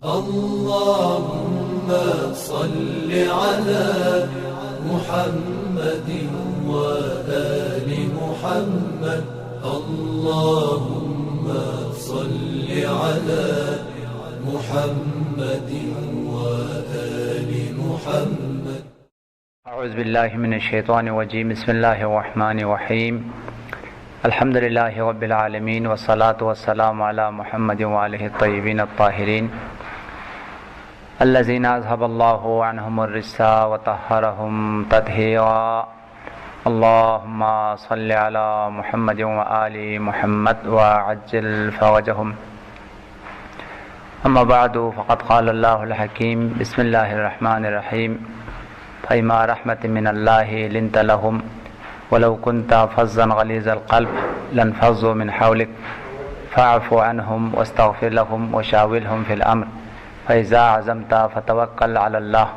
اللهم صل على محمد وآل محمد. اللهم صل على محمد وآل محمد. اعوذ باللہ من الشیطان الرجیم. بسم اللہ الرحمن الرحیم. الحمد للہ رب العالمین والصلاة والسلام علی محمد وآلہ الطیبین الطاہرین الذین اذهب اللہ عنہم الرجس وطہرہم تطہیرا. اللہم صل علی محمد وآل محمد وعجل فرجہم. اما بعد فقد قال اللہ الحکیم. بسم اللہ الرحمن الرحیم. فَإِمَّا رَحْمَةٍ مِّنَ اللَّهِ لِنْتَ لَهُمْ وَلَوْ كُنْتَ فَظًّا غَلِيظَ الْقَلْبِ لَانفَضُّوا مِنْ حَوْلِكَ فَاعْفُ عَنْهُمْ وَاسْتَغْفِرْ لَهُمْ وَشَاوِرْهُمْ فِي الْأَمْرِ فَإِذَا عَزَمْتَ فَتَوَكَّلْ عَلَى اللَّهِ.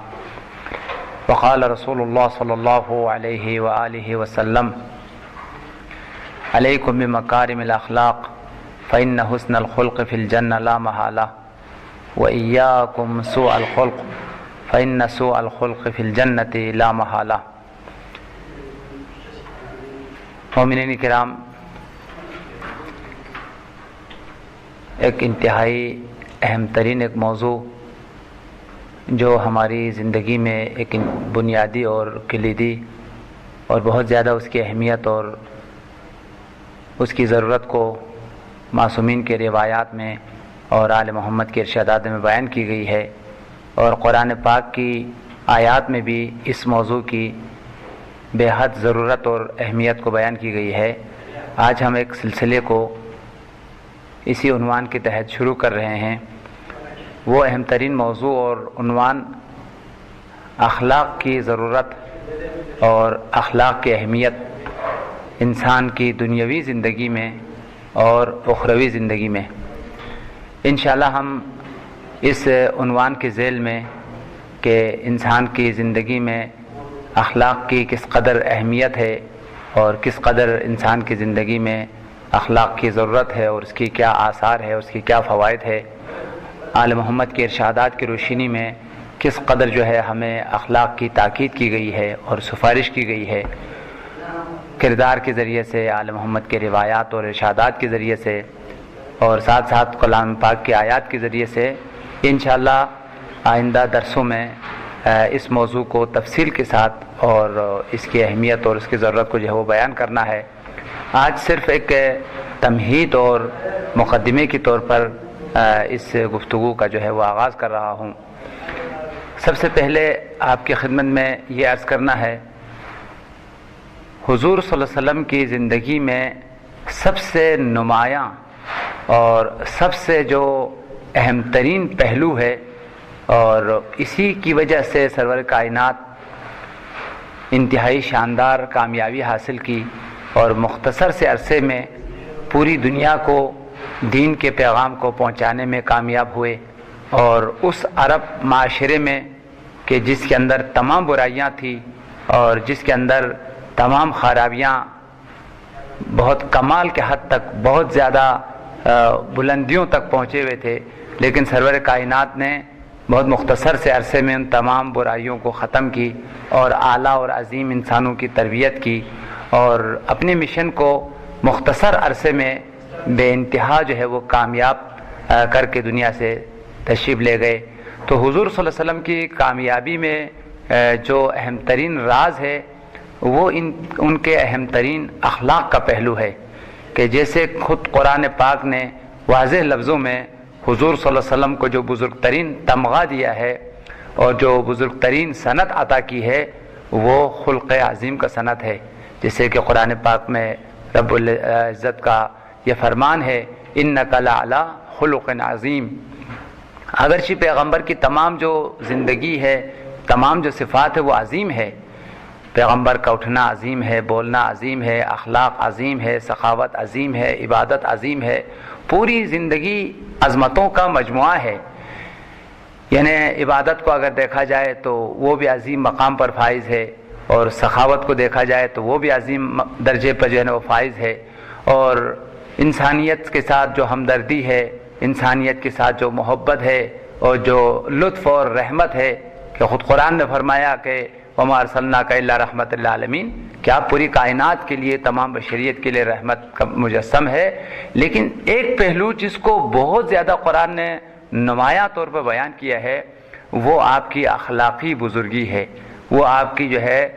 وقال رسول اللہ صلی اللہ علیہ وآلہ وسلم: علیکم بمکارم الاخلاق فإن حسن الخلق فی الجنہ لا محالہ وإیاکم سوء الخلق فإن سوء الخلق فی الجنۃ لا محالہ. مومنین کرام، ایک انتہائی اہم ترین ایک موضوع جو ہماری زندگی میں ایک بنیادی اور کلیدی اور بہت زیادہ اس کی اہمیت اور اس کی ضرورت کو معصومین کے روایات میں اور آل محمد کے ارشادات میں بیان کی گئی ہے، اور قرآن پاک کی آیات میں بھی اس موضوع کی بے حد ضرورت اور اہمیت کو بیان کی گئی ہے. آج ہم ایک سلسلے کو اسی عنوان کے تحت شروع کر رہے ہیں. وہ اہم ترین موضوع اور عنوان اخلاق کی ضرورت اور اخلاق کی اہمیت انسان کی دنیاوی زندگی میں اور اخروی زندگی میں. انشاءاللہ ہم اس عنوان کے ذیل میں کہ انسان کی زندگی میں اخلاق کی کس قدر اہمیت ہے اور کس قدر انسان کی زندگی میں اخلاق کی ضرورت ہے اور اس کی کیا آثار ہے، اس کی کیا فوائد ہے، آل محمد کے ارشادات کی روشنی میں کس قدر جو ہے ہمیں اخلاق کی تاکید کی گئی ہے اور سفارش کی گئی ہے، کردار کے ذریعے سے، آل محمد کے روایات اور ارشادات کے ذریعے سے، اور ساتھ ساتھ کلام پاک کی آیات کے ذریعے سے. انشاءاللہ آئندہ درسوں میں اس موضوع کو تفصیل کے ساتھ اور اس کی اہمیت اور اس کی ضرورت کو جو ہے وہ بیان کرنا ہے. آج صرف ایک تمہید اور مقدمے کے طور پر اس گفتگو کا جو ہے وہ آغاز کر رہا ہوں. سب سے پہلے آپ کی خدمت میں یہ عرض کرنا ہے، حضور صلی اللہ علیہ وسلم کی زندگی میں سب سے نمایاں اور سب سے جو اہم ترین پہلو ہے، اور اسی کی وجہ سے سرور کائنات انتہائی شاندار کامیابی حاصل کی اور مختصر سے عرصے میں پوری دنیا کو دین کے پیغام کو پہنچانے میں کامیاب ہوئے. اور اس عرب معاشرے میں کہ جس کے اندر تمام برائیاں تھیں اور جس کے اندر تمام خرابیاں بہت کمال کے حد تک بہت زیادہ بلندیوں تک پہنچے ہوئے تھے، لیکن سرور کائنات نے بہت مختصر سے عرصے میں ان تمام برائیوں کو ختم کی اور اعلیٰ اور عظیم انسانوں کی تربیت کی، اور اپنے مشن کو مختصر عرصے میں بے انتہا جو ہے وہ کامیاب کر کے دنیا سے تشریف لے گئے. تو حضور صلی اللہ علیہ وسلم کی کامیابی میں جو اہم ترین راز ہے وہ ان کے اہم ترین اخلاق کا پہلو ہے، کہ جیسے خود قرآن پاک نے واضح لفظوں میں حضور صلی اللہ علیہ وسلم کو جو بزرگ ترین تمغہ دیا ہے اور جو بزرگ ترین صنعت عطا کی ہے وہ خلق عظیم کا صنعت ہے. جیسے کہ قرآن پاک میں رب العزت کا یہ فرمان ہے، اِنَّكَ لَعَلَىٰ خُلُقٍ عظیم. اگرچہ پیغمبر کی تمام جو زندگی ہے، تمام جو صفات ہے وہ عظیم ہے. پیغمبر کا اٹھنا عظیم ہے، بولنا عظیم ہے، اخلاق عظیم ہے، سخاوت عظیم ہے، عبادت عظیم ہے. پوری زندگی عظمتوں کا مجموعہ ہے. یعنی عبادت کو اگر دیکھا جائے تو وہ بھی عظیم مقام پر فائز ہے، اور سخاوت کو دیکھا جائے تو وہ بھی عظیم درجے پر جو ہے وہ فائز ہے. اور انسانیت کے ساتھ جو ہمدردی ہے، انسانیت کے ساتھ جو محبت ہے، اور جو لطف اور رحمت ہے کہ خود قرآن نے فرمایا کہ وما ارسلناک الا رحمت للعالمین، کہ آپ پوری کائنات کے لیے، تمام بشریت کے لیے رحمت کا مجسم ہے۔ لیکن ایک پہلو جس کو بہت زیادہ قرآن نے نمایاں طور پر بیان کیا ہے وہ آپ کی اخلاقی بزرگی ہے، وہ آپ کی جو ہے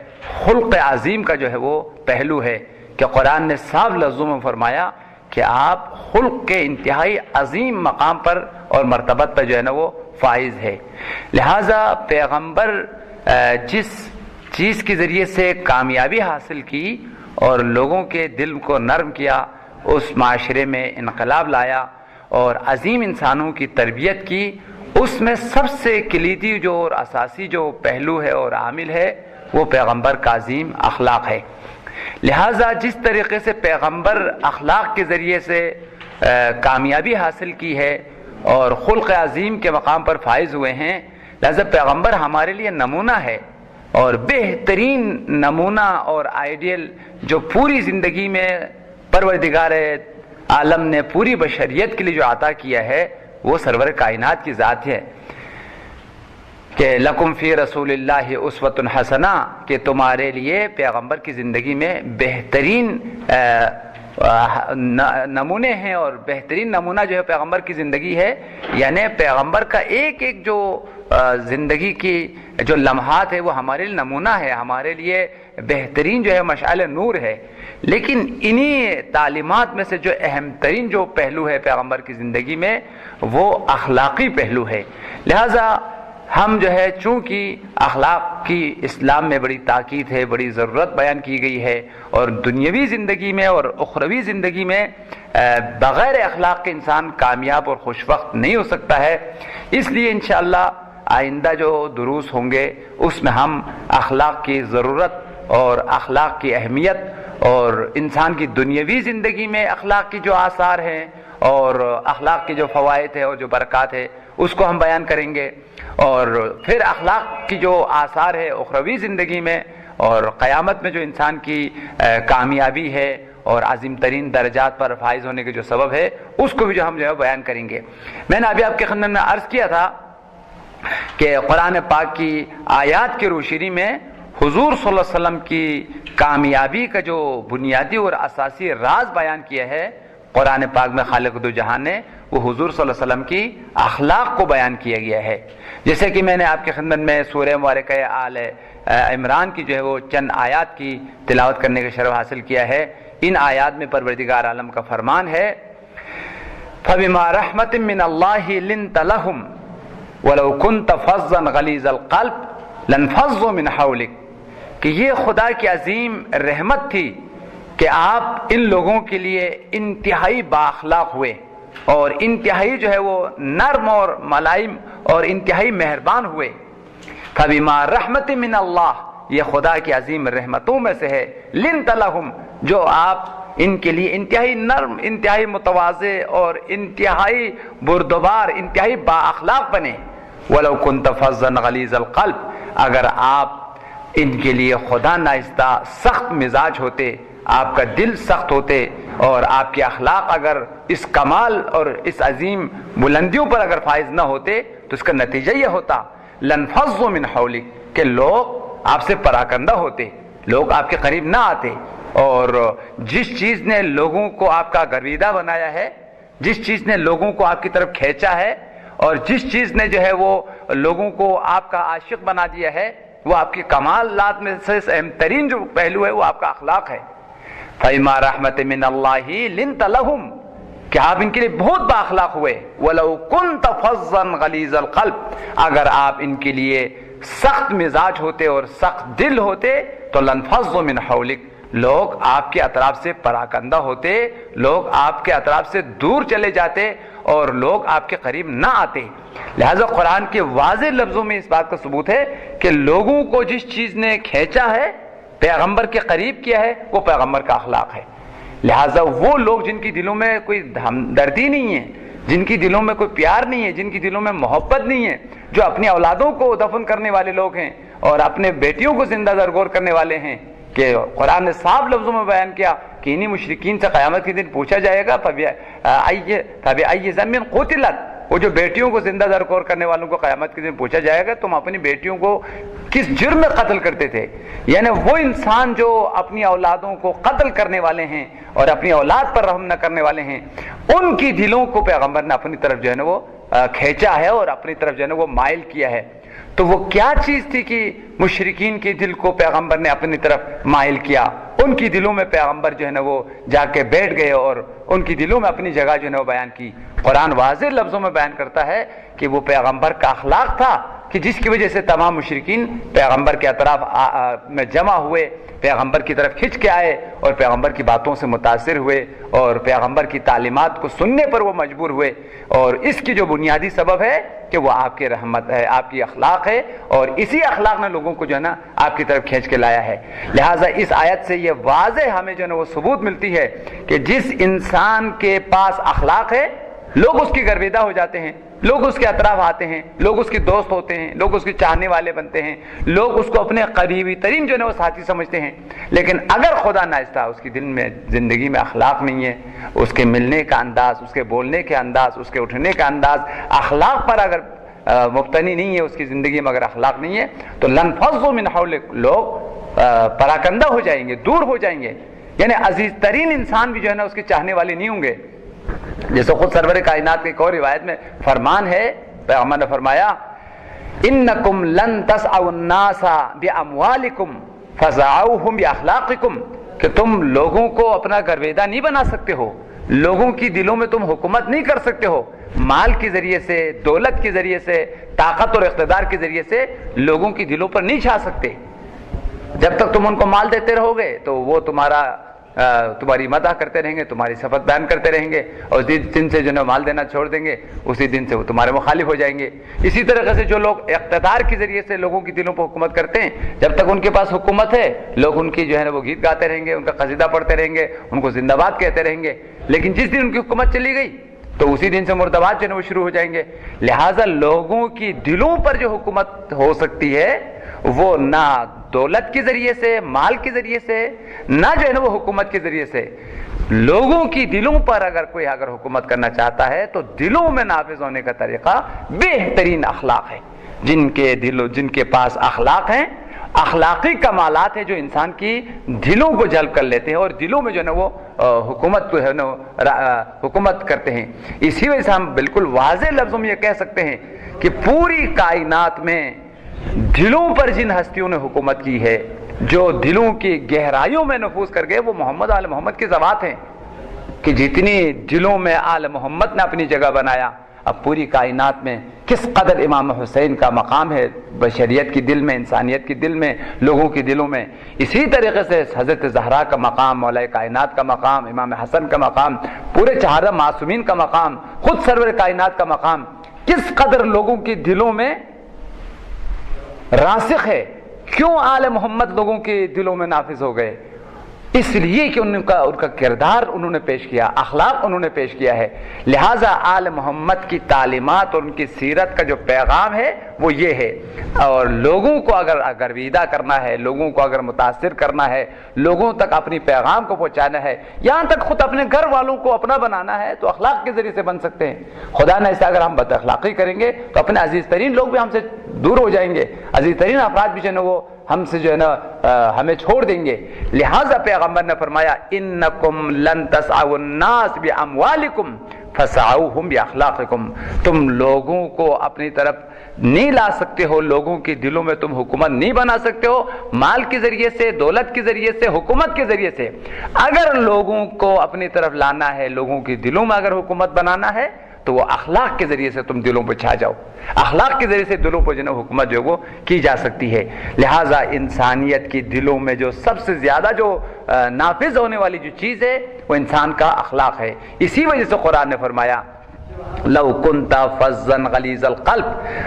خلق عظیم کا جو ہے وہ پہلو ہے کہ قرآن نے صاف لفظوں میں فرمایا کہ آپ خلق کے انتہائی عظیم مقام پر اور مرتبت پر جو ہے نا وہ فائز ہے۔ لہٰذا پیغمبر جس چیز کے ذریعے سے کامیابی حاصل کی اور لوگوں کے دل کو نرم کیا، اس معاشرے میں انقلاب لایا اور عظیم انسانوں کی تربیت کی، اس میں سب سے کلیدی جو اور اساسی جو پہلو ہے اور عامل ہے وہ پیغمبر کا عظیم اخلاق ہے۔ لہٰذا جس طریقے سے پیغمبر اخلاق کے ذریعے سے کامیابی حاصل کی ہے اور خلق عظیم کے مقام پر فائز ہوئے ہیں، لہٰذا پیغمبر ہمارے لیے نمونہ ہے، اور بہترین نمونہ اور آئیڈیل جو پوری زندگی میں پروردگار عالم نے پوری بشریت کے لیے جو عطا کیا ہے وہ سرور کائنات کی ذات ہے کہ لکم فی رسول اللہ اسوۃ حسنہ، کہ تمہارے لیے پیغمبر کی زندگی میں بہترین نمونے ہیں، اور بہترین نمونہ جو ہے پیغمبر کی زندگی ہے، یعنی پیغمبر کا ایک ایک جو زندگی کی جو لمحات ہے وہ ہمارے لیے نمونہ ہے، ہمارے لیے بہترین جو ہے مشعل نور ہے۔ لیکن انہی تعلیمات میں سے جو اہم ترین جو پہلو ہے پیغمبر کی زندگی میں وہ اخلاقی پہلو ہے۔ لہذا ہم جو ہے چونکہ اخلاق کی اسلام میں بڑی تاکید ہے، بڑی ضرورت بیان کی گئی ہے، اور دنیاوی زندگی میں اور اخروی زندگی میں بغیر اخلاق کے انسان کامیاب اور خوشبخت نہیں ہو سکتا ہے، اس لیے انشاءاللہ آئندہ جو دروس ہوں گے اس میں ہم اخلاق کی ضرورت اور اخلاق کی اہمیت اور انسان کی دنیاوی زندگی میں اخلاق کی جو آثار ہیں اور اخلاق کے جو فوائد ہیں اور جو برکات ہے اس کو ہم بیان کریں گے، اور پھر اخلاق کی جو آثار ہے اخروی زندگی میں اور قیامت میں جو انسان کی کامیابی ہے اور عظیم ترین درجات پر فائز ہونے کے جو سبب ہے اس کو بھی جو ہم جو ہے بیان کریں گے۔ میں نے ابھی آپ کے خدمت میں عرض کیا تھا کہ قرآن پاک کی آیات کی روشنی میں حضور صلی اللہ علیہ وسلم کی کامیابی کا جو بنیادی اور اساسی راز بیان کیا ہے قرآن پاک میں خالق دو جہان نے، وہ حضور صلی اللہ علیہ وسلم کی اخلاق کو بیان کیا گیا ہے۔ جیسے کہ میں نے آپ کی خدمت میں سورہ مبارکہ آل عمران کی جو ہے وہ چند آیات کی تلاوت کرنے کا شرف حاصل کیا ہے۔ ان آیات میں پروردگار عالم کا فرمان ہے فَبِمَا رَحْمَةٍ مِّنَ اللَّهِ لِنْتَ لَهُمْ وَلَوْ كُنْتَ فَظًّا غَلِيظَ الْقَلْبِ لَانفَضُّوا مِنْ حَوْلِكَ، کہ یہ خدا کی عظیم رحمت تھی کہ آپ ان لوگوں کے لیے انتہائی بااخلاق ہوئے اور انتہائی جو ہے وہ نرم اور ملائم اور انتہائی مہربان ہوئے۔ فَبِمَا رَحْمَةٍ مِّنَ اللَّهِ، یہ خدا کی عظیم رحمتوں میں سے ہے، لِنْتَ لَهُمْ، جو آپ ان کے لیے انتہائی نرم، انتہائی متواضع اور انتہائی بردبار، انتہائی با اخلاق بنے۔ وَلَوْ كُنْتَ فَظًّا غَلِيظَ الْقَلْبِ، اگر آپ ان کے لیے خدا ناہستہ سخت مزاج ہوتے، آپ کا دل سخت ہوتے اور آپ کے اخلاق اگر اس کمال اور اس عظیم بلندیوں پر اگر فائز نہ ہوتے تو اس کا نتیجہ یہ ہوتا لَانفَضُّوا مِنْ حَوْلِكَ، کہ لوگ آپ سے پراکندہ ہوتے، لوگ آپ کے قریب نہ آتے، اور جس چیز نے لوگوں کو آپ کا گرویدہ بنایا ہے، جس چیز نے لوگوں کو آپ کی طرف کھینچا ہے، اور جس چیز نے جو ہے وہ لوگوں کو آپ کا عاشق بنا دیا ہے، وہ آپ کی کمالات میں سے اہم ترین جو پہلو ہے وہ آپ کا اخلاق ہے۔ فَبِمَا رَحْمَةٍ مِّنَ اللَّهِ لِنْتَ لَهُمْ، کہ آپ ان کے لیے بہت با اخلاق ہوئے۔ وَلَوْ كُنْتَ فَظًّا غَلِيظَ الْقَلْبِ، اگر آپ ان کے لیے سخت مزاج ہوتے اور سخت دل ہوتے تو لَانفَضُّوا مِنْ حَوْلِكَ، لوگ آپ کے اطراف سے پراکندہ ہوتے، لوگ آپ کے اطراف سے دور چلے جاتے اور لوگ آپ کے قریب نہ آتے۔ لہذا قرآن کے واضح لفظوں میں اس بات کا ثبوت ہے کہ لوگوں کو جس چیز نے کھینچا ہے، پیغمبر کے قریب کیا ہے، وہ پیغمبر کا اخلاق ہے۔ لہذا وہ لوگ جن کی دلوں میں کوئی ہمدردی نہیں ہے، جن کی دلوں میں کوئی پیار نہیں ہے، جن کی دلوں میں محبت نہیں ہے، جو اپنی اولادوں کو دفن کرنے والے لوگ ہیں اور اپنے بیٹیوں کو زندہ درگور کرنے والے ہیں، کہ قرآن نے صاف لفظوں میں بیان کیا کہ انہی مشرکین سے قیامت کے دن پوچھا جائے گا فَبِأَيِّ ذَنبٍ قُتِلَتْ، وہ جو بیٹیوں کو زندہ درکور کرنے والوں کو قیامت کے دن پوچھا جائے گا تم اپنی بیٹیوں کو کس جرم میں قتل کرتے تھے؟ یعنی وہ انسان جو اپنی اولادوں کو قتل کرنے والے ہیں اور اپنی اولاد پر رحم نہ کرنے والے ہیں، ان کی دلوں کو پیغمبر نے اپنی طرف جو ہے نا وہ کھینچا ہے اور اپنی طرف جو ہے نا وہ مائل کیا ہے۔ تو وہ کیا چیز تھی کہ مشرکین کے دل کو پیغمبر نے اپنی طرف مائل کیا؟ ان کی دلوں میں پیغمبر جو ہے نا وہ جا کے بیٹھ گئے اور ان کی دلوں میں اپنی جگہ جو ہے نا وہ بیان کی۔ قرآن واضح لفظوں میں بیان کرتا ہے کہ وہ پیغمبر کا اخلاق تھا کہ جس کی وجہ سے تمام مشرکین پیغمبر کے اطراف میں جمع ہوئے، پیغمبر کی طرف کھنچ کے آئے اور پیغمبر کی باتوں سے متاثر ہوئے اور پیغمبر کی تعلیمات کو سننے پر وہ مجبور ہوئے۔ اور اس کی جو بنیادی سبب ہے کہ وہ آپ کی رحمت ہے، آپ کی اخلاق ہے، اور اسی اخلاق نے لوگوں کو جو ہے نا آپ کی طرف کھینچ کے لایا ہے۔ لہٰذا اس آیت سے یہ واضح ہمیں جو ہے نا وہ ثبوت ملتی ہے کہ جس انسان کے پاس اخلاق ہے لوگ اس کی گرویدہ ہو جاتے ہیں، لوگ اس کے اطراف آتے ہیں، لوگ اس کے دوست ہوتے ہیں، لوگ اس کے چاہنے والے بنتے ہیں، لوگ اس کو اپنے قریبی ترین جو ہے وہ ساتھی سمجھتے ہیں۔ لیکن اگر خدا ناخواستہ اس کی دل میں زندگی میں اخلاق نہیں ہے، اس کے ملنے کا انداز، اس کے بولنے کے انداز، اس کے اٹھنے کا انداز اخلاق پر اگر مبتنی نہیں ہے، اس کی زندگی میں اگر اخلاق نہیں ہے تو لنفضوا من حولک، لوگ پراکندہ ہو جائیں گے، دور ہو جائیں گے، یعنی عزیز ترین انسان بھی جو ہے نا اس کے چاہنے والے نہیں ہوں گے۔ جیسے خود سرور کائنات کی ایک اور روایت میں فرمان ہے، پیغمبر نے فرمایا انکم لن تسعوا الناس باموالکم فسعوهم باخلاقکم، کہ تم لوگوں کو اپنا گرویدہ نہیں بنا سکتے ہو، لوگوں کی دلوں میں تم حکومت نہیں کر سکتے ہو، مال کے ذریعے سے، دولت کے ذریعے سے، طاقت اور اقتدار کے ذریعے سے لوگوں کی دلوں پر نہیں چھا سکتے۔ جب تک تم ان کو مال دیتے رہو گے تو وہ تمہاری مدح کرتے رہیں گے، تمہاری صفت بیان کرتے رہیں گے، اور اسی دن سے جو ہے مال دینا چھوڑ دیں گے، اسی دن سے وہ تمہارے مخالف ہو جائیں گے۔ اسی طریقے سے جو لوگ اقتدار کے ذریعے سے لوگوں کی دلوں پر حکومت کرتے ہیں، جب تک ان کے پاس حکومت ہے لوگ ان کی جو ہے نا وہ گیت گاتے رہیں گے، ان کا قصیدہ پڑھتے رہیں گے، ان کو زندہ باد کہتے رہیں گے، لیکن جس دن ان کی حکومت چلی گئی تو اسی دن سے مردبات جو ہے وہ شروع ہو جائیں گے۔ لہٰذا لوگوں کی دلوں پر جو حکومت ہو سکتی ہے وہ نہ دولت کے ذریعے سے، مال کے ذریعے سے، نہ جو ہے نا وہ حکومت کے ذریعے سے۔ لوگوں کی دلوں پر اگر کوئی حکومت کرنا چاہتا ہے تو دلوں میں نافذ ہونے کا طریقہ بہترین اخلاق ہے۔ جن کے پاس اخلاق ہیں، اخلاقی کمالات ہیں جو انسان کی دلوں کو جلب کر لیتے ہیں اور دلوں میں جو ہے نا وہ حکومت کو ہے نا حکومت کرتے ہیں۔ اسی وجہ سے ہم بالکل واضح لفظوں میں یہ کہہ سکتے ہیں کہ پوری کائنات میں دلوں پر جن ہستیوں نے حکومت کی ہے، جو دلوں کی گہرائیوں میں نفوذ کر گئے، وہ محمد آل محمد کی ذوات ہیں کہ جتنی دلوں میں آل محمد نے اپنی جگہ بنایا۔ اب پوری کائنات میں کس قدر امام حسین کا مقام ہے بشریت کی دل میں، انسانیت کی دل میں، لوگوں کی دلوں میں، اسی طریقے سے حضرت زہرا کا مقام، مولا کائنات کا مقام، امام حسن کا مقام، پورے چہارہ معصومین کا مقام، خود سرور کائنات کا مقام کس قدر لوگوں کی دلوں میں راسخ ہے۔ کیوں آل محمد لوگوں کے دلوں میں نافذ ہو گئے؟ اس لیے کہ ان کا کردار انہوں نے پیش کیا، اخلاق انہوں نے پیش کیا ہے۔ لہٰذا آل محمد کی تعلیمات اور ان کی سیرت کا جو پیغام ہے وہ یہ ہے، اور لوگوں کو اگر گرویدہ کرنا ہے، لوگوں کو اگر متاثر کرنا ہے، لوگوں تک اپنی پیغام کو پہنچانا ہے، یہاں تک خود اپنے گھر والوں کو اپنا بنانا ہے تو اخلاق کے ذریعے سے بن سکتے ہیں۔ خدا نے ایسا اگر ہم بد اخلاقی کریں گے تو اپنے عزیز ترین لوگ بھی ہم سے دور ہو جائیں گے، عزیز ترین افراد بھی جو ہے نا وہ ہم سے جو ہے نا ہمیں چھوڑ دیں گے۔ لہٰذا پیغمبر نے فرمایا انکم لن تسعوا الناس باموالکم فسعوہم باخلاقکم، تم لوگوں کو اپنی طرف نہیں لا سکتے ہو، لوگوں کی دلوں میں تم حکومت نہیں بنا سکتے ہو، مال کے ذریعے سے، دولت کے ذریعے سے، حکومت کے ذریعے سے۔ اگر لوگوں کو اپنی طرف لانا ہے، لوگوں کی دلوں میں اگر حکومت بنانا ہے تو وہ اخلاق کے ذریعے سے تم دلوں پہ چھا جاؤ، اخلاق کے ذریعے سے دلوں پہ جو حکومت جو وہ کی جا سکتی ہے۔ لہٰذا انسانیت کی دلوں میں جو سب سے زیادہ جو نافذ ہونے والی جو چیز ہے وہ انسان کا اخلاق ہے۔ اسی وجہ سے قرآن نے فرمایا لو کنت فظا غلیظ القلب،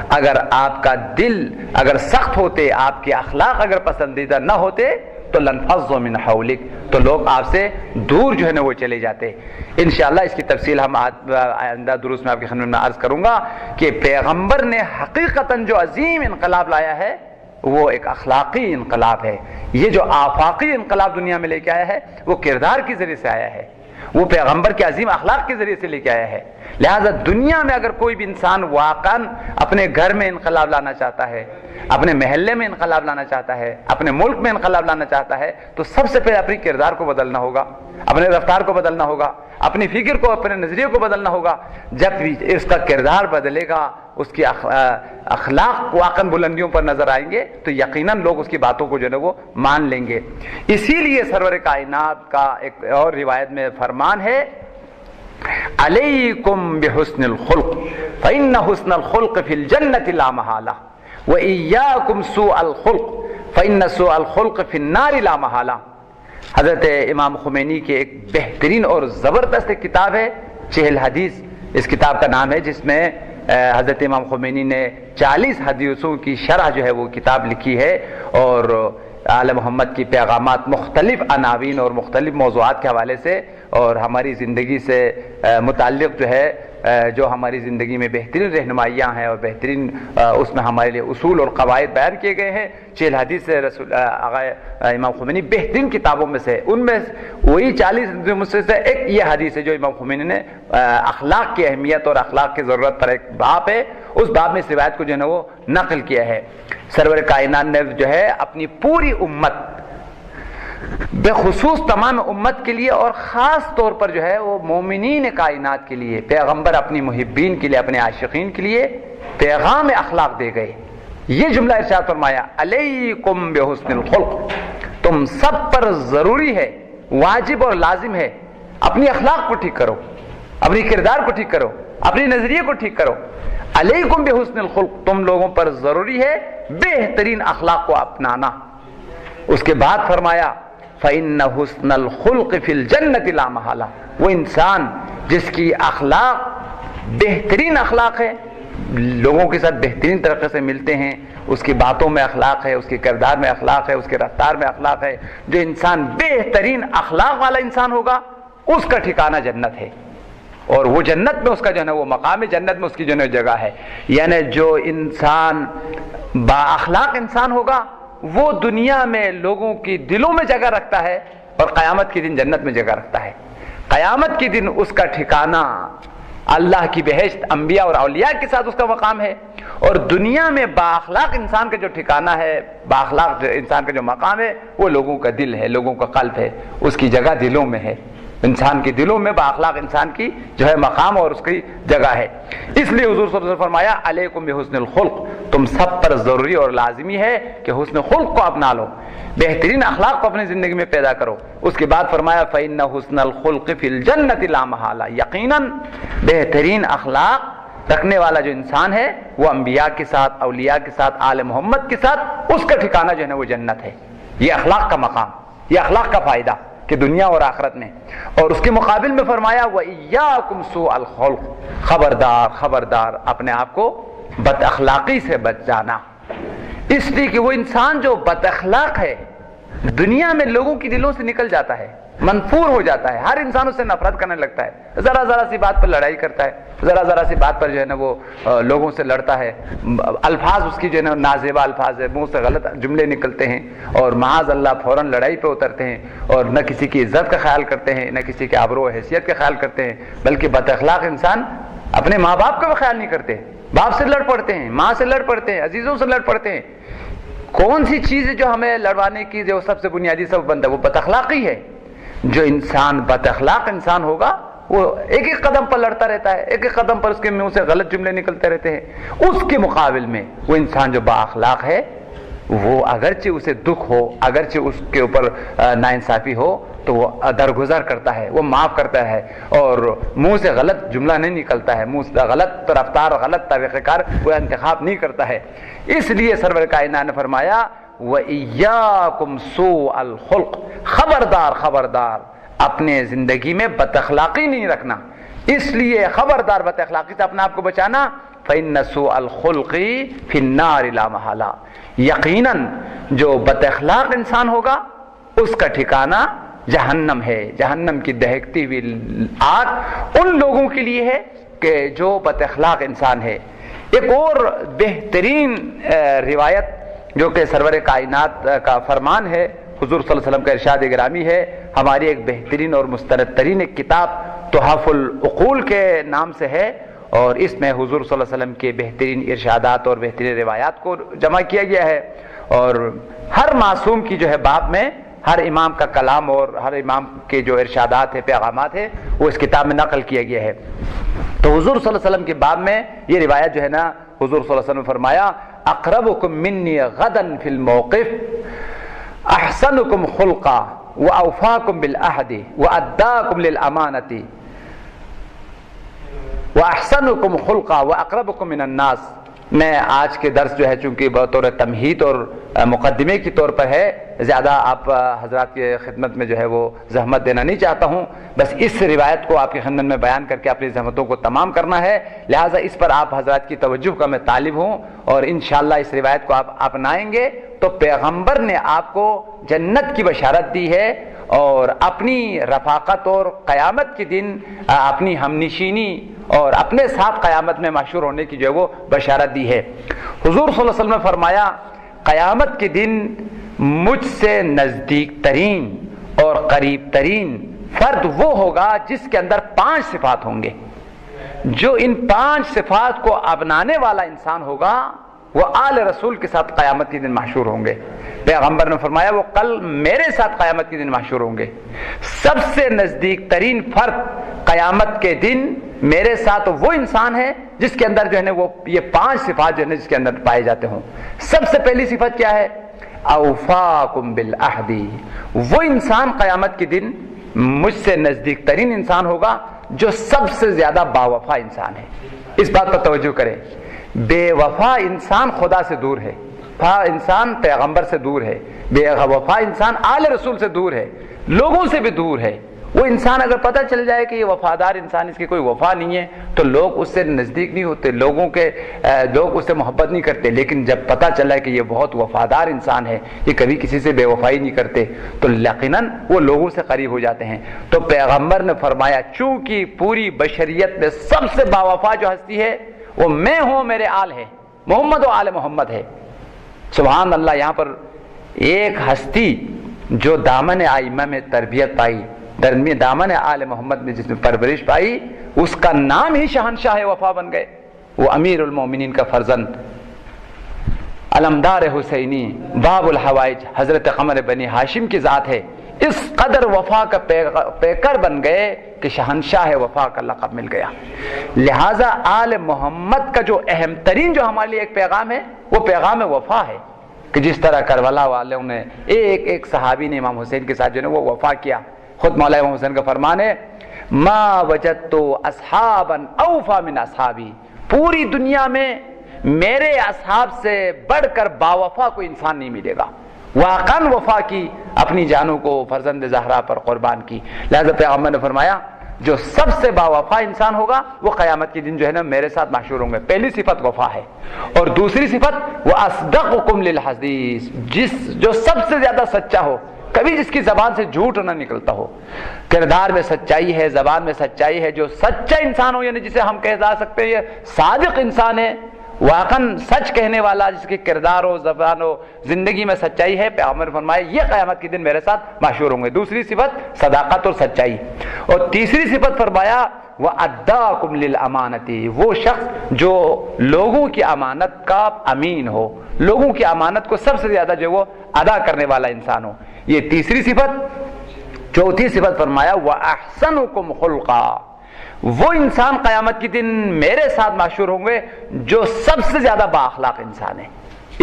اگر آپ کا دل اگر سخت ہوتے، آپ کے اخلاق اگر پسندیدہ نہ ہوتے تو لنفضوا من حولک، تو لوگ آپ سے دور جو ہے نا وہ چلے جاتے۔ انشاءاللہ اس کی تفصیل ہم آئندہ دروس میں آپ کی خدمت میں عرض کروں گا کہ پیغمبر نے حقیقتاً جو عظیم انقلاب لایا ہے وہ ایک اخلاقی انقلاب ہے۔ یہ جو آفاقی انقلاب دنیا میں لے کے آیا ہے وہ کردار کے ذریعے سے آیا ہے، وہ پیغمبر کے عظیم اخلاق کے ذریعے سے لے کے آیا ہے۔ لہذا دنیا میں اگر کوئی بھی انسان واقعاً اپنے گھر میں انقلاب لانا چاہتا ہے، اپنے محلے میں انقلاب لانا چاہتا ہے، اپنے ملک میں انقلاب لانا چاہتا ہے، تو سب سے پہلے اپنی کردار کو بدلنا ہوگا، اپنے رفتار کو بدلنا ہوگا، اپنی فکر کو، اپنے نظریے کو بدلنا ہوگا۔ جب اس کا کردار بدلے گا، اس کی اخلاق واقعاً بلندیوں پر نظر آئیں گے، تو یقیناً لوگ اس کی باتوں کو جو ہے وہ مان لیں گے۔ اسی لیے سرور کائنات کا ایک اور روایت میں فرمان ہے، علیکم بحسن الخلق فإن حسن الخلق فی الجنة لا محالہ وإیاکم سوء الخلق فإن سوء الخلق فی النار لا محالہ۔ حضرت امام خمینی کی ایک بہترین اور زبردست کتاب ہے 40 حدیث، اس کتاب کا نام ہے، جس میں حضرت امام خمینی نے 40 حدیثوں کی شرح جو ہے وہ کتاب لکھی ہے، اور آل محمد کی پیغامات مختلف عناوین اور مختلف موضوعات کے حوالے سے اور ہماری زندگی سے متعلق جو ہے جو ہماری زندگی میں بہترین رہنمائیاں ہیں اور بہترین اس میں ہمارے لیے اصول اور قواعد بیان کیے گئے ہیں۔ 40 حدیث سے رسول آقا امام خمینی بہترین کتابوں میں سے، ان میں وہی 40 میں سے ایک یہ حدیث ہے جو امام خمینی نے اخلاق کی اہمیت اور اخلاق کی ضرورت پر ایک باب ہے، اس باب میں اس روایت کو جو ہے وہ نقل کیا ہے۔ سرور کائنات نے جو ہے اپنی پوری امت، بخصوص تمام امت کے لیے اور خاص طور پر جو ہے وہ مومنین کائنات کے لیے، پیغمبر اپنی محبین کے لیے، اپنے عاشقین کے لیے پیغام اخلاق دے گئے۔ یہ جملہ ارشاد فرمایا، علیکم بحسن الخلق، تم سب پر ضروری ہے، واجب اور لازم ہے، اپنی اخلاق کو ٹھیک کرو، اپنی کردار کو ٹھیک کرو، اپنی نظریے کو ٹھیک کرو۔ علیکم بحسن الخلق، تم لوگوں پر ضروری ہے بہترین اخلاق کو اپنانا۔ اس کے بعد فرمایا، فإن حسن الخلق فی الجنة لا محالہ، وہ انسان جس کی اخلاق بہترین اخلاق ہے، لوگوں کے ساتھ بہترین طریقے سے ملتے ہیں، اس کی باتوں میں اخلاق ہے، اس کے کردار میں اخلاق ہے، اس کے رفتار میں اخلاق ہے، جو انسان بہترین اخلاق والا انسان ہوگا اس کا ٹھکانہ جنت ہے، اور وہ جنت میں اس کا جو ہے وہ مقام ہے، جنت میں اس کی جو ہے جگہ ہے۔ یعنی جو انسان با اخلاق انسان ہوگا وہ دنیا میں لوگوں کی دلوں میں جگہ رکھتا ہے، اور قیامت کے دن جنت میں جگہ رکھتا ہے۔ قیامت کے دن اس کا ٹھکانہ اللہ کی بہشت، انبیاء اور اولیاء کے ساتھ اس کا مقام ہے، اور دنیا میں با اخلاق انسان کا جو ٹھکانہ ہے، با اخلاق انسان کا جو مقام ہے، وہ لوگوں کا دل ہے، لوگوں کا قلب ہے، اس کی جگہ دلوں میں ہے۔ انسان کے دلوں میں با اخلاق انسان کی جو ہے مقام اور اس کی جگہ ہے۔ اس لیے حضور صلی اللہ علیہ وسلم فرمایا، علیکم بحسن الخلق، تم سب پر ضروری اور لازمی ہے کہ حسن خلق کو اپنا لو، بہترین اخلاق کو اپنی زندگی میں پیدا کرو۔ اس کے بعد فرمایا، فإن حسن الخلق فی الجنة لا محالہ، یقیناً بہترین اخلاق رکھنے والا جو انسان ہے وہ انبیاء کے ساتھ، اولیاء کے ساتھ، آل محمد کے ساتھ، اس کا ٹھکانہ جو ہے وہ جنت ہے۔ یہ اخلاق کا مقام، یہ اخلاق کا فائدہ کہ دنیا اور آخرت میں۔ اور اس کے مقابل میں فرمایا، وَإِيَّاكُمْ سُوءَ الْخُلُقِ، خبردار خبردار اپنے آپ کو بد اخلاقی سے بچ جانا، اس لیے کہ وہ انسان جو بد اخلاق ہے دنیا میں لوگوں کی دلوں سے نکل جاتا ہے، منفور ہو جاتا ہے، ہر انسان اس سے نفرت کرنے لگتا ہے، ذرا ذرا سی بات پر لڑائی کرتا ہے، ذرا ذرا سی بات پر جو ہے نا وہ لوگوں سے لڑتا ہے، الفاظ اس کی جو ہے نا نازیبا الفاظ ہے، منہ سے غلط جملے نکلتے ہیں، اور معاذ اللہ فوراً لڑائی پہ اترتے ہیں، اور نہ کسی کی عزت کا خیال کرتے ہیں، نہ کسی کے آبرو و حیثیت کا خیال کرتے ہیں، بلکہ بد اخلاق انسان اپنے ماں باپ کا بھی خیال نہیں کرتے، باپ سے لڑ پڑتے ہیں، ماں سے لڑ پڑتے ہیں، عزیزوں سے لڑ پڑتے ہیں۔ کون سی چیز ہے جو ہمیں لڑوانے کی جو سب سے بنیادی سبب بنتا ہے؟ وہ بد اخلاقی ہے۔ جو انسان بد اخلاق انسان ہوگا وہ ایک ایک قدم پر لڑتا رہتا ہے، ایک ایک قدم پر اس کے منہ سے غلط جملے نکلتے رہتے ہیں۔ اس کے مقابل میں وہ انسان جو با اخلاق ہے، وہ اگرچہ اسے دکھ ہو، اگرچہ اس کے اوپر ناانصافی ہو، تو وہ درگزر کرتا ہے، وہ معاف کرتا ہے، اور منہ سے غلط جملہ نہیں نکلتا ہے، منہ سے غلط رفتار، غلط طریقہ کار وہ انتخاب نہیں کرتا ہے۔ اس لیے سرور کائنات نے فرمایا، وَإِيَّاكُمْ سُوءَ الْخُلُقِ، خبردار خبردار اپنے زندگی میں بد اخلاقی نہیں رکھنا۔ اس لیے خبردار بد اخلاقی سے اپنا آپ کو بچانا۔ فإن سوء الخلق فی النار لا محالہ، یقیناً جو بد اخلاق انسان ہوگا اس کا ٹھکانہ جہنم ہے، جہنم کی دہکتی ہوئی آگ ان لوگوں کے لیے ہے کہ جو بد اخلاق انسان ہے۔ ایک اور بہترین روایت جو کہ سرور کائنات کا فرمان ہے، حضور صلی اللہ علیہ وسلم کا ارشاد گرامی ہے، ہماری ایک بہترین اور مستند ترین ایک کتاب تحف العقول کے نام سے ہے، اور اس میں حضور صلی اللہ علیہ وسلم کے بہترین ارشادات اور بہترین روایات کو جمع کیا گیا ہے، اور ہر معصوم کی جو ہے باب میں ہر امام کا کلام اور ہر امام کے جو ارشادات ہیں، پیغامات ہیں، وہ اس کتاب میں نقل کیا گیا ہے۔ تو حضور صلی اللہ علیہ وسلم کے باب میں یہ روایت جو ہے نا، حضور صلی اللہ علیہ وسلم نے فرمایا اقربکم منی غدا فی الموقف احسنکم خلقا واوفاکم بالعہد واداکم للامانۃ واحسنکم خلقا واقربکم من الناس۔ میں آج کے درس جو ہے چونکہ بطور تمہید اور مقدمے کی طور پر ہے، زیادہ آپ حضرات کی خدمت میں جو ہے وہ زحمت دینا نہیں چاہتا ہوں، بس اس روایت کو آپ کی خدمت میں بیان کر کے اپنی زحمتوں کو تمام کرنا ہے، لہٰذا اس پر آپ حضرات کی توجہ کا میں طالب ہوں، اور انشاءاللہ اس روایت کو آپ اپنائیں گے تو پیغمبر نے آپ کو جنت کی بشارت دی ہے، اور اپنی رفاقت اور قیامت کے دن اپنی ہمنشینی اور اپنے ساتھ قیامت میں محشور ہونے کی جو ہے وہ بشارت دی ہے۔ حضور صلی اللہ علیہ وسلم نے فرمایا قیامت کے دن مجھ سے نزدیک ترین اور قریب ترین فرد وہ ہوگا جس کے اندر 5 صفات ہوں گے۔ جو ان 5 صفات کو اپنانے والا انسان ہوگا وہ آل رسول کے ساتھ قیامت کے دن محشور ہوں گے۔ پیغمبر نے فرمایا وہ کل میرے ساتھ قیامت کے دن محشور ہوں گے۔ سب سے نزدیک ترین فرد قیامت کے دن میرے ساتھ وہ انسان ہے جس کے اندر جو ہے نا وہ یہ 5 صفات جو ہے نا جس کے اندر پائے جاتے ہوں۔ سب سے پہلی صفت کیا ہے؟ اوفاکم بالعہد۔ وہ انسان قیامت کے دن مجھ سے نزدیک ترین انسان ہوگا جو سب سے زیادہ باوفا انسان ہے۔ اس بات پر توجہ کریں، بے وفا انسان خدا سے دور ہے، وفا انسان پیغمبر سے دور ہے، بے وفا انسان آل رسول سے دور ہے، لوگوں سے بھی دور ہے۔ وہ انسان اگر پتہ چل جائے کہ یہ وفادار انسان، اس کی کوئی وفا نہیں ہے، تو لوگ اس سے نزدیک نہیں ہوتے، لوگ اس سے محبت نہیں کرتے، لیکن جب پتہ چلا کہ یہ بہت وفادار انسان ہے، یہ کبھی کسی سے بے وفائی نہیں کرتے، تو یقیناً وہ لوگوں سے قریب ہو جاتے ہیں۔ تو پیغمبر نے فرمایا چونکہ پوری بشریت میں سب سے باوفا جو ہستی ہے وہ میں ہوں، میرے آل ہے، محمد و آل محمد ہے۔ سبحان اللہ، یہاں پر ایک ہستی جو دامن ائمہ میں تربیت پائی، دامن آل محمد میں جس میں پرورش پائی، اس کا نام ہی شہنشاہ وفا بن گئے۔ وہ امیر المومنین کا فرزند، علمدار حسینی، باب الحوائج، حضرت قمر بنی ہاشم کی ذات ہے، اس قدر وفا کا پیکر بن گئے کہ شہنشاہ وفا کا لقب مل گیا۔ لہٰذا آل محمد کا جو اہم ترین جو ہمارے لیے ایک پیغام ہے وہ پیغام وفا ہے، کہ جس طرح کربلا والوں نے ایک صحابی نے امام حسین کے ساتھ جو ہے وہ وفا کیا۔ خود مولا امام حسین کا فرمان ہے ما وجدت اصحابا اوفا من اصحابی، پوری دنیا میں میرے اصحاب سے بڑھ کر باوفا کوئی انسان نہیں ملے گا۔ واقعاً وفا کی، اپنی جانوں کو فرزند زہرا پر قربان کی۔ لہذا پیغمبر نے فرمایا جو سب سے باوفا انسان ہوگا وہ قیامت کے دن جو ہے نا میرے ساتھ محشور ہوں گے۔ پہلی صفت وفا ہے، اور دوسری صفت وہ اصدقکم للحدیث، جو سب سے زیادہ سچا ہو، کبھی جس کی زبان سے جھوٹ نہ نکلتا ہو، کردار میں سچائی ہے، زبان میں سچائی ہے، جو سچا انسان ہو، یعنی جسے ہم کہہ سکتے ہیں یہ صادق انسان ہے، واقعاً سچ کہنے والا، جس کے کردار ہو، زبان ہو، زندگی میں سچائی ہے۔ پیغمبر فرمائے یہ قیامت کے دن میرے ساتھ محشور ہوں گے۔ دوسری صفت صداقت اور سچائی، اور تیسری صفت فرمایا وَأَدَّاكُمْ لِلْأَمَانَةِ، وہ شخص جو لوگوں کی امانت کا امین ہو، لوگوں کی امانت کو سب سے زیادہ جو وہ ادا کرنے والا انسان ہو، یہ تیسری صفت۔ چوتھی صفت فرمایا وَأَحْسَنُكُمْ خُلْقًا، وہ انسان قیامت کے دن میرے ساتھ محشور ہوں گے جو سب سے زیادہ با اخلاق انسان ہے۔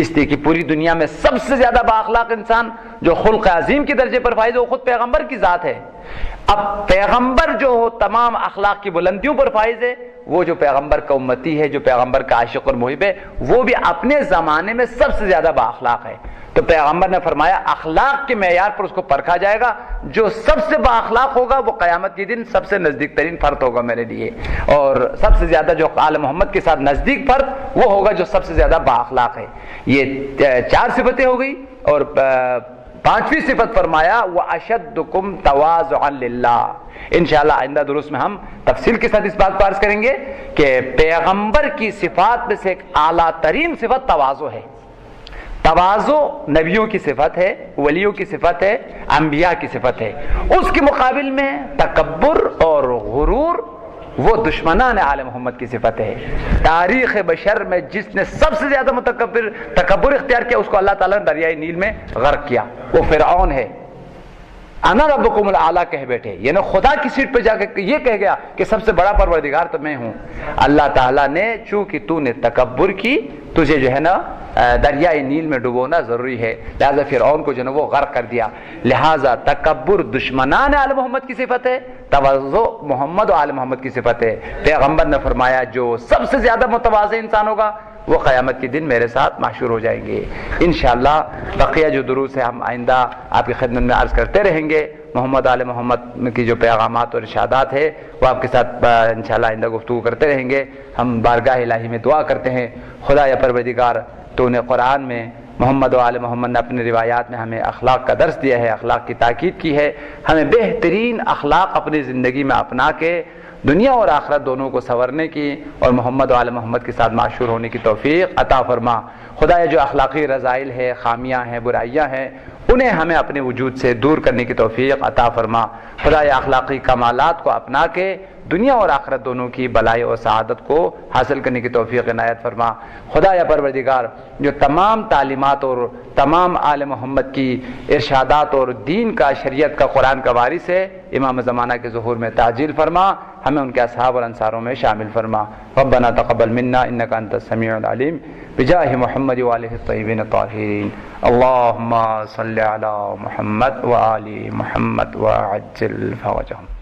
اس لیے کہ پوری دنیا میں سب سے زیادہ با اخلاق انسان جو خلق عظیم کے درجے پر فائز ہے وہ خود پیغمبر کی ذات ہے۔ اب پیغمبر جو ہو تمام اخلاق کی بلندیوں پر فائز ہے، وہ جو پیغمبر کا امتی ہے، جو پیغمبر کا عاشق اور محب ہے، وہ بھی اپنے زمانے میں سب سے زیادہ با اخلاق ہے۔ تو پیغمبر نے فرمایا اخلاق کے معیار پر اس کو پرکھا جائے گا، جو سب سے با اخلاق ہوگا وہ قیامت کے دن سب سے نزدیک ترین فرد ہوگا میرے لیے، اور سب سے زیادہ جو آل محمد کے ساتھ نزدیک فرد وہ ہوگا جو سب سے زیادہ با اخلاق ہے۔ یہ 4 صفتیں ہو گئی، اور 5ویں صفت فرمایا وَأَشَدُّكُمْ تَوَاضُعًا لِلَّهِ۔ انشاءاللہ آئندہ دروس میں ہم تفصیل کے ساتھ اس بات کو عرض کریں گے کہ پیغمبر کی صفات میں سے ایک اعلیٰ ترین صفت تواضع ہے۔ تواضع نبیوں کی صفت ہے، ولیوں کی صفت ہے، انبیاء کی صفت ہے. اس کے مقابل میں تکبر اور غرور وہ دشمنان آل محمد کی صفت ہے. تاریخ بشر میں جس نے سب سے زیادہ تکبر اختیار کیا اس کو اللہ تعالیٰ نے دریائے نیل میں غرق کیا. وہ فرعون ہے. انا ربکم الاعلی کہہ بیٹھے، یعنی خدا کی سیٹ پہ جا کے یہ کہہ گیا کہ سب سے بڑا پروردگار تو میں ہوں. اللہ تعالیٰ نے چونکہ تو نے تکبر کی، تجھے جو ہے نا دریائے نیل میں ڈبونا ضروری ہے، لہذا فرعون کو جو ہے وہ غرق کر دیا. لہذا تکبر دشمنان آل محمد کی صفت ہے، تواضع محمد و آل محمد کی صفت ہے. پیغمبر نے فرمایا جو سب سے زیادہ متواضع انسان ہوگا وہ قیامت کے دن میرے ساتھ محشور ہو جائیں گے. انشاءاللہ بقیہ جو دروس ہے ہم آئندہ آپ کی خدمت میں عرض کرتے رہیں گے. محمد آل محمد کی جو پیغامات اور ارشادات ہے وہ آپ کے ساتھ انشاءاللہ آئندہ گفتگو کرتے رہیں گے. ہم بارگاہ الہی میں دعا کرتے ہیں، خدا یا پروردگار تو نے قرآن میں محمد و آل محمد نے اپنی روایات میں ہمیں اخلاق کا درس دیا ہے، اخلاق کی تاکید کی ہے. ہمیں بہترین اخلاق اپنی زندگی میں اپنا کے دنیا اور آخرت دونوں کو سنورنے کی اور محمد و آل محمد کے ساتھ معشور ہونے کی توفیق عطا فرما. خدایا جو اخلاقی رذائل ہے، خامیاں ہیں، برائیاں ہیں، انہیں ہمیں اپنے وجود سے دور کرنے کی توفیق عطا فرما. خدایا اخلاقی کمالات کو اپنا کے دنیا اور آخرت دونوں کی بلائی اور سعادت کو حاصل کرنے کی توفیق عنایت فرما. خدایا پروردگار جو تمام تعلیمات اور تمام آل محمد کی ارشادات اور دین کا، شریعت کا، قرآن کا وارث ہے، امام زمانہ کے ظہور میں تعجیل فرما، ہمیں ان کے اصحاب اور انصاروں میں شامل فرما. ربنا تقبل منا انک انت السمیع العلیم بجاہ محمد وآلہ الطیبین الطاہرین. اللہم صل علی محمد وآل محمد وعجل فرجهم.